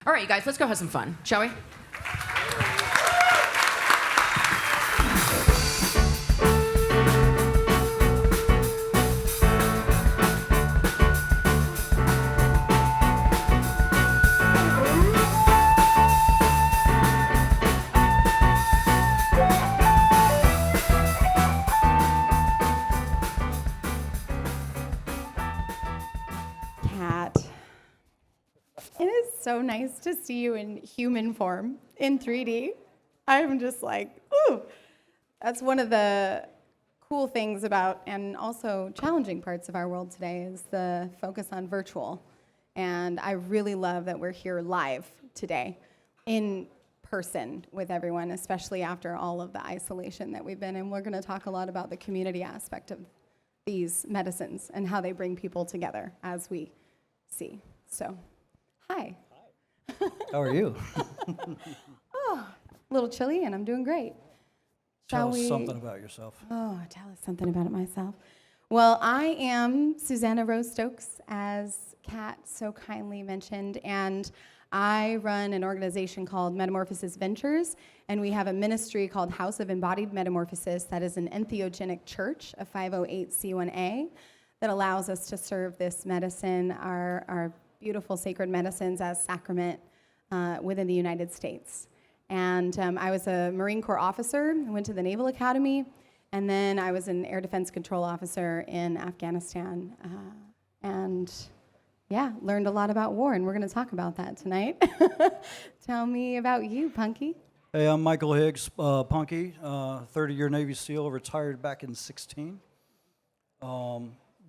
All right, you guys, let's go have some fun, shall we? So nice to see you in human form, in 3D. I'm just like, ooh. That's one of the cool things about, and also challenging parts of our world today, is the focus on virtual. And I really love that we're here live today, in person with everyone, especially after all of the isolation that we've been in. We're gonna talk a lot about the community aspect of these medicines and how they bring people together, as we see. So, hi. How are you? Oh, a little chilly, and I'm doing great. Tell us something about yourself. Oh, tell us something about myself. Well, I am Susannah Rose Stokes, as Kat so kindly mentioned, and I run an organization called Metamorphosis Ventures, and we have a ministry called House of Embodied Metamorphosis that is an entheogenic church, a 508c1a, that allows us to serve this medicine, our beautiful sacred medicines, as sacrament within the United States. And I was a Marine Corps officer. I went to the Naval Academy, and then I was an air defense control officer in Afghanistan. And yeah, learned a lot about war, and we're going to talk about that tonight. Tell me about you, Punky. Hey, I'm Michael Higgs, Punky, 30-year Navy SEAL, retired back in 16.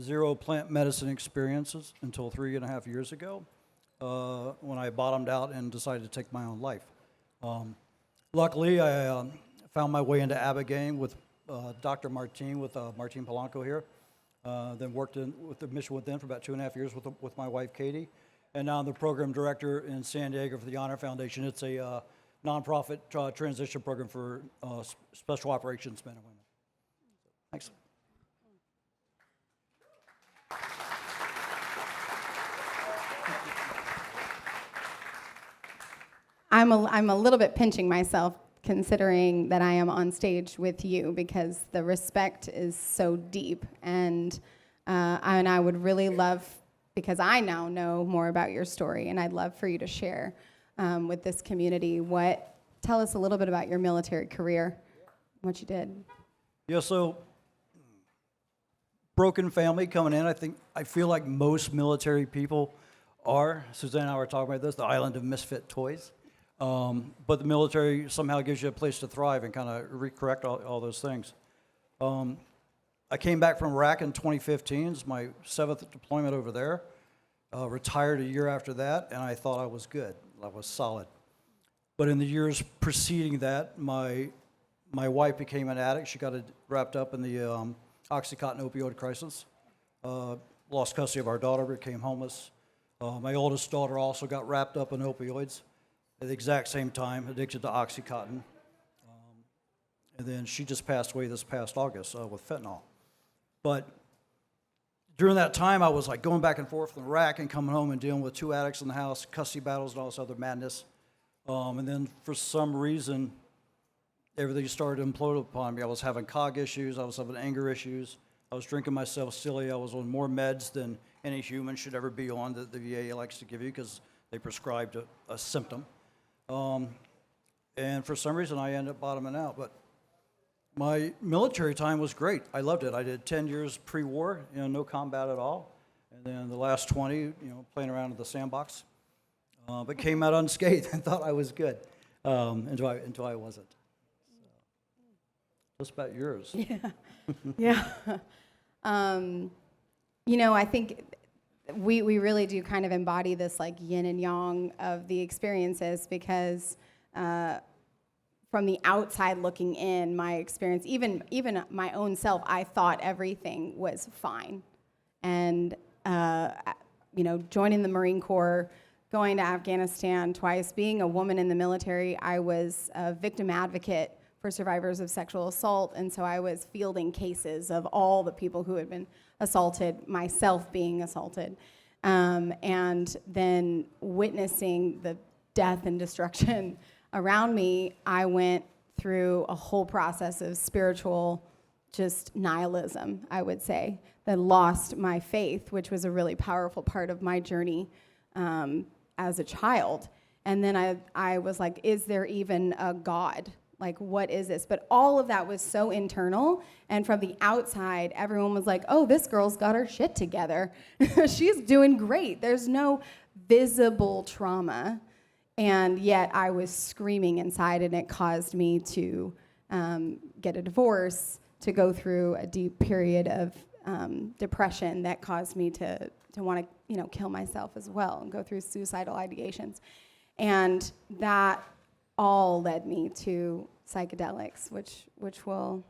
Zero plant medicine experiences until 3.5 years ago, when I bottomed out and decided to take my own life. Luckily, I found my way into Abigail with Dr. Martin, with Martin Polanco here. Then worked with the Mission Within for about 2.5 years with my wife, Katie. And now I'm the program director in San Diego for the Honor Foundation. It's a nonprofit transition program for special operations men and women. Thanks. I'm a little bit pinching myself, considering that I am on stage with you, because the respect is so deep, and I would really love, because I now know more about your story, and I'd love for you to share with this community. Tell us a little bit about your military career, what you did. Yeah, so broken family coming in. I feel like most military people are. Susannah and I were talking about this, the island of misfit toys. But the military somehow gives you a place to thrive and kind of recorrect all those things. I came back from Iraq in 2015. It's my 7th deployment over there. Retired a year after that, and I thought I was good. I was solid. But in the years preceding that, my wife became an addict. She got wrapped up in the Oxycontin opioid crisis. Lost custody of our daughter, became homeless. My oldest daughter also got wrapped up in opioids at the exact same time, addicted to Oxycontin. And then she just passed away this past August with fentanyl. But during that time, I was like going back and forth from Iraq and coming home and dealing with 2 addicts in the house, custody battles and all this other madness. And then for some reason, everything started to implode upon me. I was having cog issues, I was having anger issues, I was drinking myself silly, I was on more meds than any human should ever be on that the VA likes to give you because they prescribed a symptom. And for some reason, I ended up bottoming out. But my military time was great. I loved it. I did 10 years pre-war, no combat at all. And then the last 20, playing around in the sandbox. But came out unscathed and thought I was good until I wasn't. So, just about yours. Yeah. Yeah. I think we really do kind of embody this like yin and yang of the experiences, because from the outside looking in, my experience, even my own self, I thought everything was fine. And, joining the Marine Corps, going to Afghanistan twice, being a woman in the military, I was a victim advocate for survivors of sexual assault, and so I was fielding cases of all the people who had been assaulted, myself being assaulted, and then witnessing death and destruction around me, I went through a whole process of spiritual just nihilism, I would say, that lost my faith, which was a really powerful part of my journey as a child. And then I was like, is there even a God? Like, what is this? But all of that was so internal. And from the outside, everyone was like, oh, this girl's got her shit together. She's doing great. There's no visible trauma. And yet I was screaming inside, and it caused me to get a divorce, to go through a deep period of depression that caused me to want to, kill myself as well and go through suicidal ideations. And that all led me to psychedelics, which we'll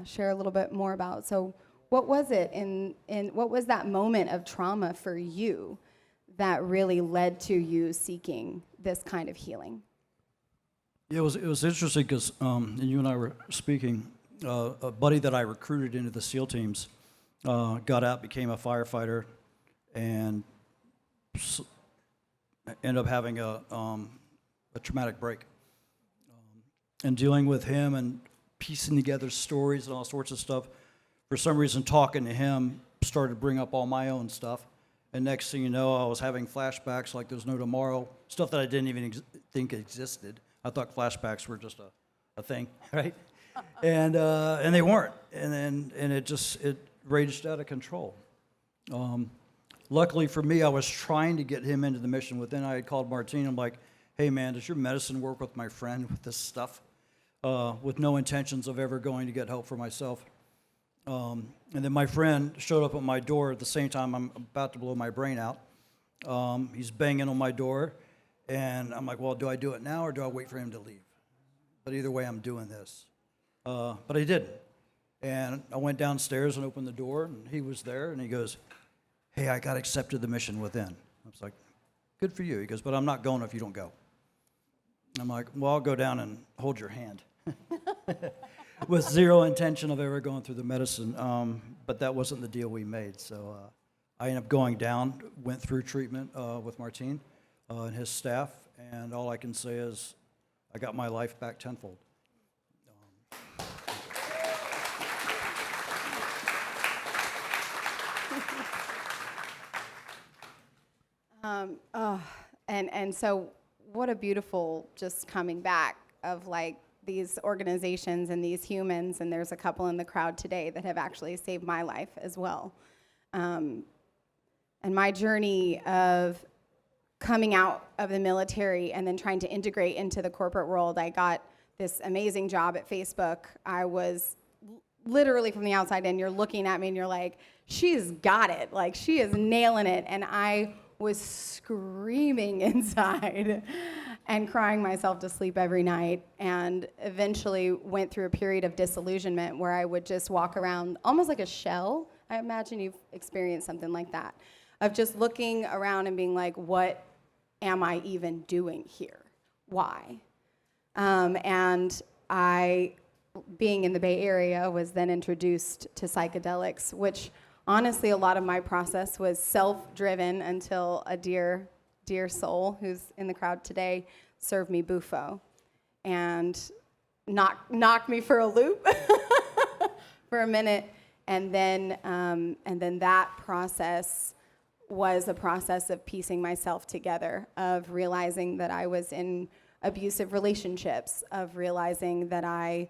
share a little bit more about. So what was it in what was that moment of trauma for you that really led to you seeking this kind of healing? Yeah, it was interesting because and you and I were speaking. A buddy that I recruited into the SEAL teams got out, became a firefighter, and ended up having a traumatic break. And dealing with him and piecing together stories and all sorts of stuff, for some reason talking to him started to bring up all my own stuff. And next thing you know, I was having flashbacks like there's no tomorrow, stuff that I didn't even think existed. I thought flashbacks were just a thing, right? And they weren't. And it raged out of control. Luckily for me, I was trying to get him into the mission within. I had called Martine. I'm like, hey man, does your medicine work with my friend with this stuff? With no intentions of ever going to get help for myself. And then my friend showed up at my door at the same time I'm about to blow my brain out. He's banging on my door, and I'm like, well, do I do it now or do I wait for him to leave? But either way, I'm doing this. But I didn't. And I went downstairs and opened the door, and he was there, and he goes, hey, I got accepted the mission within. I was like, good for you. He goes, but I'm not going if you don't go. I'm like, well, I'll go down and hold your hand. With zero intention of ever going through the medicine. But that wasn't the deal we made. So I ended up going down, went through treatment with Martine and his staff, and all I can say is I got my life back tenfold. And so what a beautiful just coming back of like these organizations and these humans, and there's a couple in the crowd today that have actually saved my life as well. And my journey of coming out of the military and then trying to integrate into the corporate world, I got this amazing job at Facebook. I was literally from the outside in, you're looking at me and you're like, she's got it. Like, she is nailing it. And I was screaming inside and crying myself to sleep every night, and eventually went through a period of disillusionment where I would just walk around almost like a shell. I imagine you've experienced something like that, of just looking around and being like, what am I even doing here? Why? And I, being in the Bay Area, was then introduced to psychedelics, which honestly, a lot of my process was self-driven until a dear soul who's in the crowd today served me bufo and knocked me for a loop for a minute. And then that process was a process of piecing myself together, of realizing that I was in abusive relationships, of realizing that I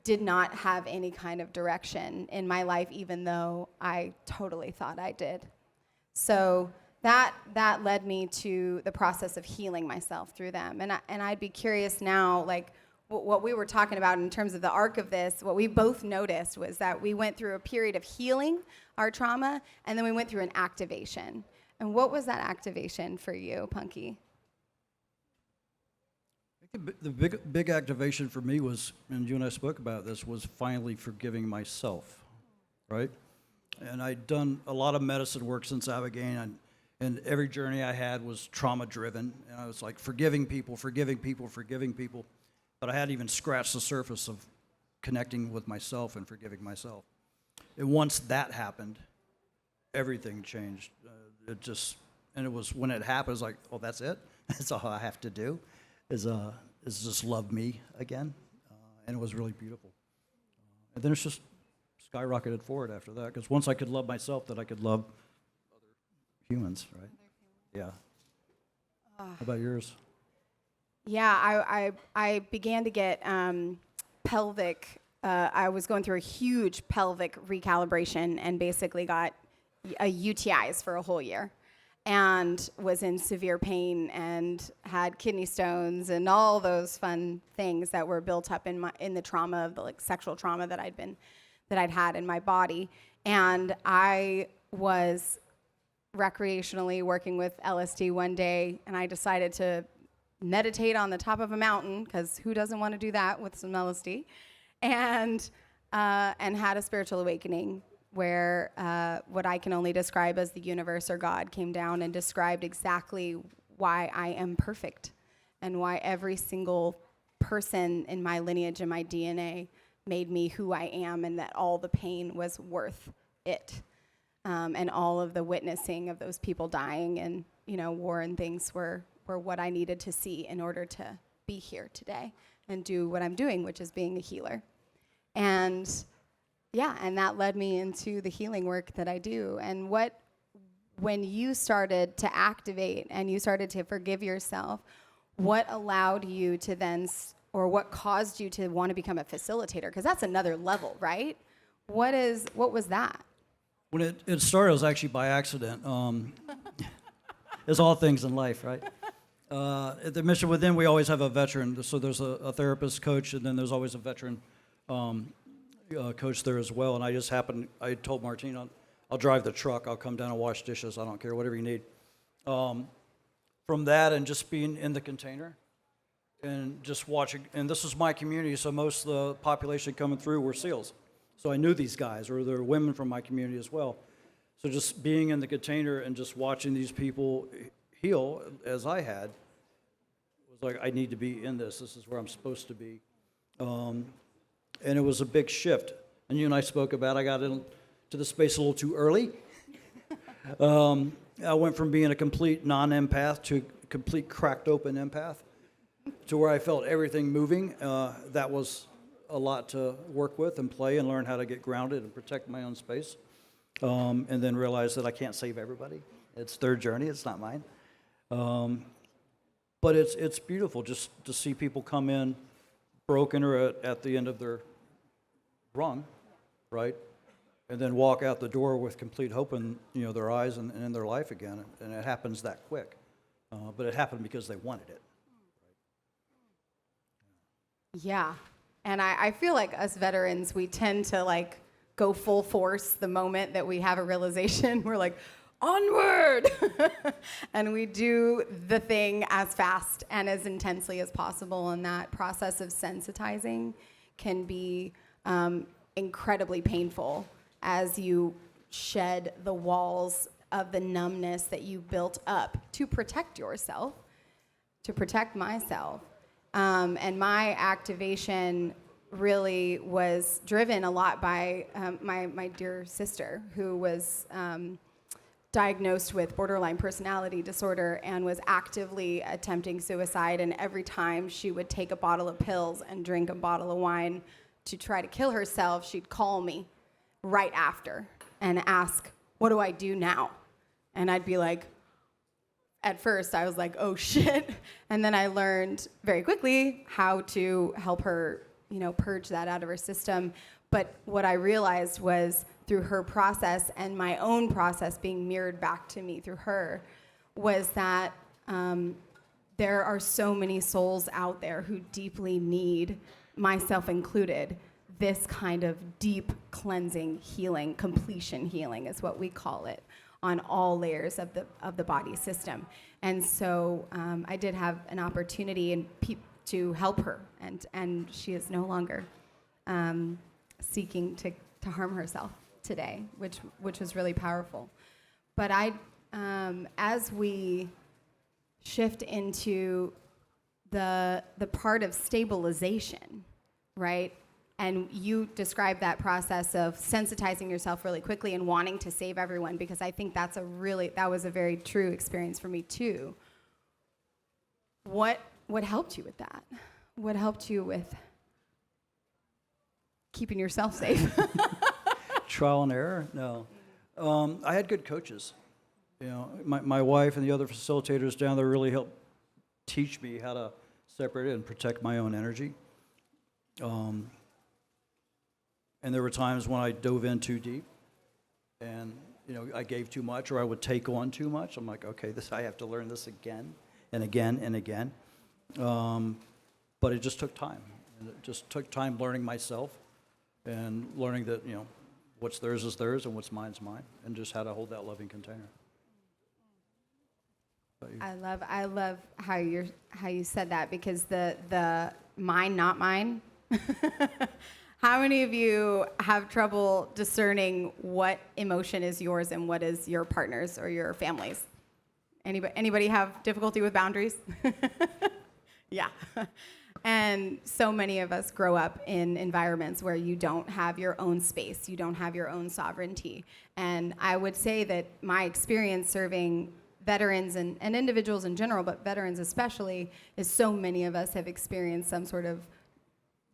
did not have any kind of direction in my life, even though I totally thought I did. So that led me to the process of healing myself through them. And I'd be curious now, like what we were talking about in terms of the arc of this, what we both noticed was that we went through a period of healing our trauma, and then we went through an activation. And what was that activation for you, Punky? The big activation for me was, and you and I spoke about this, was finally forgiving myself, right? And I'd done a lot of medicine work since I began, and every journey I had was trauma-driven. And I was like forgiving people, but I hadn't even scratched the surface of connecting with myself and forgiving myself. And once that happened, everything changed. And it was when it happened, it was like, oh, that's it? That's all I have to do, is just love me again, and it was really beautiful. And then it's just skyrocketed forward after that, because once I could love myself, then I could love other humans, right? Yeah. How about yours? Yeah, I began to get pelvic. I was going through a huge pelvic recalibration and basically got UTIs for a whole year, and was in severe pain and had kidney stones and all those fun things that were built up in the trauma of the sexual trauma that I'd had in my body. And I was recreationally working with LSD one day, and I decided to meditate on the top of a mountain, because who doesn't want to do that with some LSD? And had a spiritual awakening where what I can only describe as the universe or God came down and described exactly why I am perfect, and why every single person in my lineage and my DNA made me who I am, and that all the pain was worth it. And all of the witnessing of those people dying and, war and things were what I needed to see in order to be here today and do what I'm doing, which is being a healer. And and that led me into the healing work that I do. And when you started to activate and you started to forgive yourself, what allowed you to then, or what caused you to want to become a facilitator? Because that's another level, right? What was that? When it started, it was actually by accident. As all things in life, right? At the Mission Within, we always have a veteran. So there's a therapist coach, and then there's always a veteran coach there as well. And I told Martine, I'll drive the truck. I'll come down and wash dishes. I don't care, whatever you need. From that and just being in the container and just watching, and this is my community, so most of the population coming through were SEALs. So I knew these guys, or there were women from my community as well. So just being in the container and just watching these people heal, as I had, was like, I need to be in this. This is where I'm supposed to be. And it was a big shift. And you and I spoke about, I got into the space a little too early. I went from being a complete non-empath to a complete cracked open empath, to where I felt everything moving. That was a lot to work with and play and learn how to get grounded and protect my own space. And then realize that I can't save everybody. It's their journey, it's not mine. But it's beautiful just to see people come in broken or at the end of their run, right? And then walk out the door with complete hope in their eyes and in their life again. And it happens that quick. But it happened because they wanted it. Yeah. And I feel like us veterans, we tend to go full force the moment that we have a realization. We're like, onward! And we do the thing as fast and as intensely as possible. And that process of sensitizing can be incredibly painful as you shed the walls of the numbness that you built up to protect yourself, to protect myself. And my activation really was driven a lot by my dear sister, who was diagnosed with borderline personality disorder and was actively attempting suicide. And every time she would take a bottle of pills and drink a bottle of wine to try to kill herself, she'd call me right after and ask, what do I do now? And I'd be like, at first I was like, oh shit. And then I learned very quickly how to help her, purge that out of her system. But what I realized was, through her process and my own process being mirrored back to me through her, was that there are so many souls out there who deeply need, myself included, this kind of deep cleansing healing, completion healing is what we call it, on all layers of the body system. And so I did have an opportunity to help her, and she is no longer seeking to harm herself today, which was really powerful. But as we shift into the part of stabilization, right? And you described that process of sensitizing yourself really quickly and wanting to save everyone, because I think that was a very true experience for me too. what helped you with that? What helped you with keeping yourself safe? Trial and error? No. I had good coaches. You know, my wife and the other facilitators down there really helped teach me how to separate it and protect my own energy. And there were times when I dove in too deep, and you know, I gave too much, or I would take on too much. I'm like, okay, I have to learn this again and again and again. But it just took time. And it just took time learning myself and learning that, you know, what's theirs is theirs and what's mine's mine, and just how to hold that loving container. I love how you said that, because the mine, not mine. How many of you have trouble discerning what emotion is yours and what is your partner's or your family's? Anybody have difficulty with boundaries? Yeah. And so many of us grow up in environments where you don't have your own space, you don't have your own sovereignty. And I would say that my experience serving veterans and individuals in general, but veterans especially, is so many of us have experienced some sort of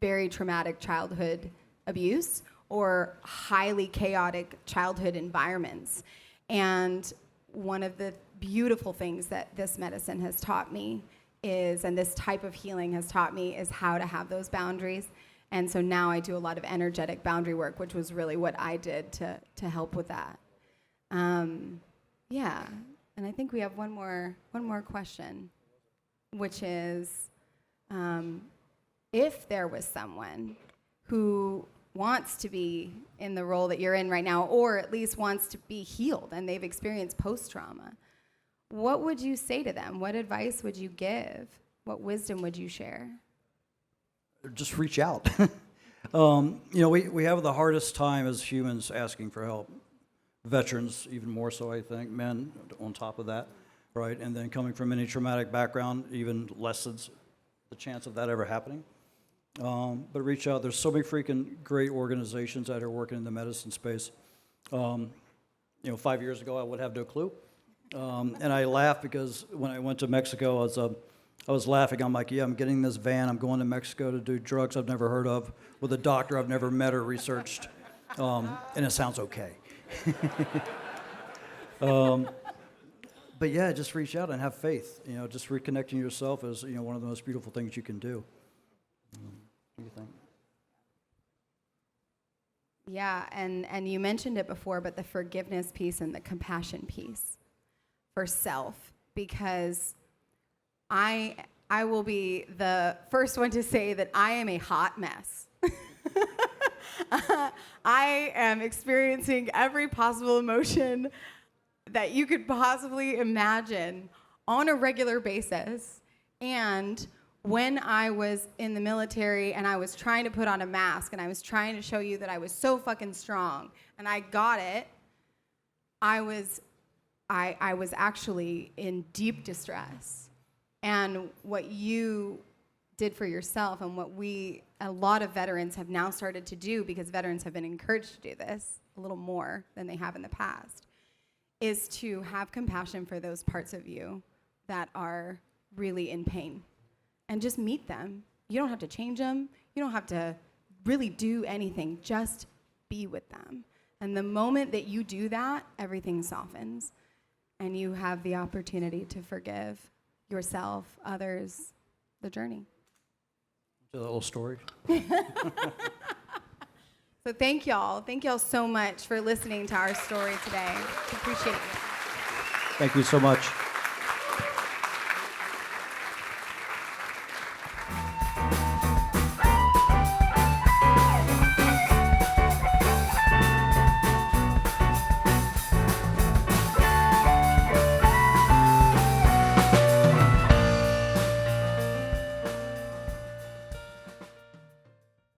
very traumatic childhood abuse or highly chaotic childhood environments. And one of the beautiful things that this medicine has taught me is, and this type of healing has taught me, is how to have those boundaries. And so now I do a lot of energetic boundary work, which was really what I did to help with that. Yeah, and I think we have one more question, which is, if there was someone who wants to be in the role that you're in right now, or at least wants to be healed and they've experienced post-trauma, what would you say to them? What advice would you give? What wisdom would you share? Just reach out. You know, we have the hardest time as humans asking for help. Veterans, even more so, I think. Men, on top of that, right? And then coming from any traumatic background, even lessens the chance of that ever happening. But reach out. There's so many freaking great organizations that are working in the medicine space. You know, 5 years ago, I would have no clue. And I laugh because when I went to Mexico, I was laughing. I'm like, yeah, I'm getting this van. I'm going to Mexico to do drugs I've never heard of with a doctor I've never met or researched. And it sounds okay. But yeah, just reach out and have faith. You know, just reconnecting yourself is, you know, one of the most beautiful things you can do. What do you think? Yeah, and you mentioned it before, but the forgiveness piece and the compassion piece for self, because I will be the first one to say that I am a hot mess. I am experiencing every possible emotion that you could possibly imagine on a regular basis. And when I was in the military and I was trying to put on a mask and I was trying to show you that I was so fucking strong and I got it, I was actually in deep distress. And what you did for yourself and what a lot of veterans have now started to do, because veterans have been encouraged to do this a little more than they have in the past, is to have compassion for those parts of you that are really in pain and just meet them. You don't have to change them. You don't have to really do anything. Just be with them. And the moment that you do that, everything softens and you have the opportunity to forgive yourself, others, the journey. A little story. So thank y'all. Thank y'all so much for listening to our story today. Appreciate it. Thank you so much.